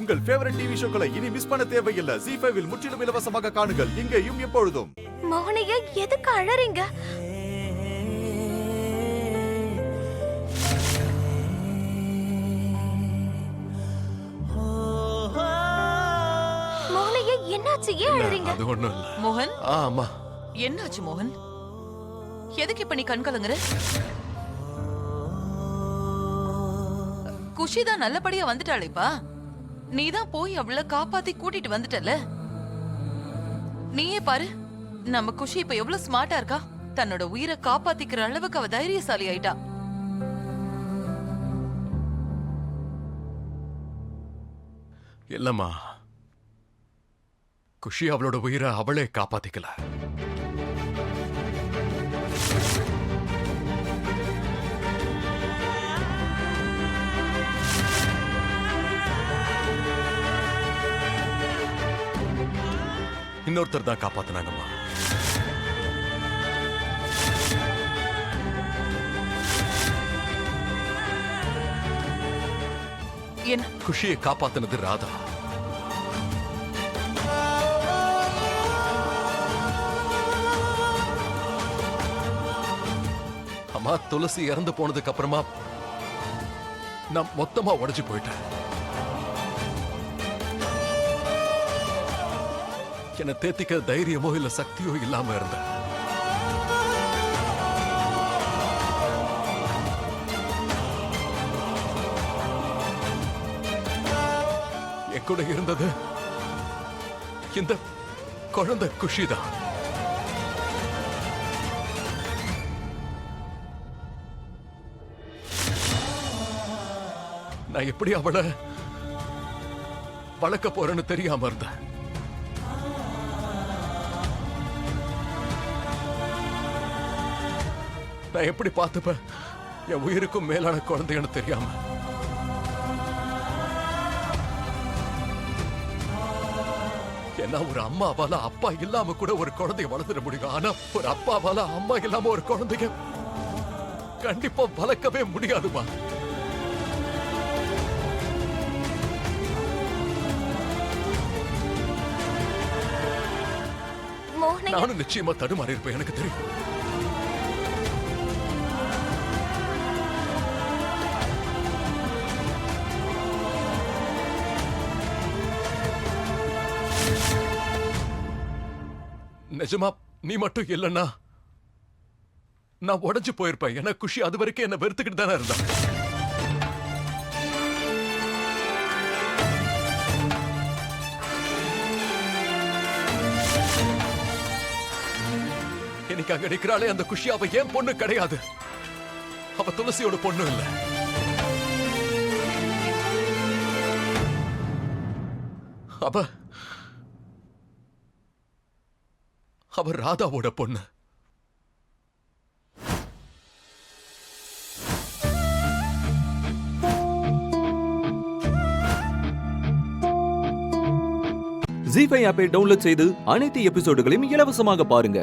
உங்கள் favourite TV ஷோக்களை இனி miss பண்ண தேவையில்லை. ZEE5 இல் முற்றிலும் இலவசமாக காணுங்கள், இங்கேயும் எப்பொழுதும். மோகனையா, எதுக்கு அழறீங்க? மோகனையா, என்னாச்சு? ஏன் அழறீங்க? அது ஒண்ணும் இல்ல. மோகன், அம்மா, என்னாச்சு மோகன்? எதுக்கு இப்ப நீ கண் கலங்குற? குஷிதான் நல்லபடியா வந்துட்டாளேப்பா. நீதான் போய் அவளை காப்பாத்தி கூட்டிட்டு வந்துட்டல. நீயே பாரு, நம்ம குஷி இப்ப எவ்வளவு ஸ்மார்ட்டா இருக்கா. தன்னோட உயிரை காப்பாத்திக்கிற அளவுக்கு அவ தைரியசாலி ஆயிட்டா. இல்லம்மா, குஷி அவளோட உயிரை அவளே காப்பாத்திக்கல. இன்னொருத்தர் தான் காப்பாத்தினாங்கம்மா. என்ன? குஷியை காப்பாத்தினது ராதா. அம்மா, துளசி இறந்து போனதுக்கு அப்புறமா நான் மொத்தமா உடைஞ்சு போயிட்டேன். என்ன தேத்திக்க தைரியமோ இல்ல சக்தியோ இல்லாம இருந்த. என் கூட இருந்தது இந்த குழந்தை குஷிதான். நான் எப்படி அவளை வளர்க்க போறேன்னு தெரியாம இருந்தேன். நான் எப்படி பார்த்துப்பேன் என் உயிருக்கும் மேலான குழந்தைன்னு தெரியாம. ஏன்னா ஒரு அம்மாவால அப்பா இல்லாம கூட ஒரு குழந்தைய வளர்த்துட முடியும். ஆனா ஒரு அப்பாவால அம்மா இல்லாம ஒரு குழந்தைய கண்டிப்பா வளர்க்கவே முடியாதுமா. நானும் நிச்சயமா தடுமாறி இருப்பேன், எனக்கு தெரியும். நிஜமா நீ மட்டும் இல்லன்னா நான் உடைஞ்சு போயிருப்பேன். ஏன்னா குஷி அது வரைக்கும் என்ன வெறுத்துக்கிட்டு தானே இருந்தா. இன்னைக்கு அங்க நிக்கிறாளே அந்த குஷி, அவ ஏன் பொண்ணு கிடையாது. அவ துளசியோட பொண்ணு இல்ல. அவ ராதாவோட பொண்ணு. ZEE5 ஆப்பை டவுன்லோட் செய்து அனைத்து எபிசோடுகளையும் இலவசமாக பாருங்க.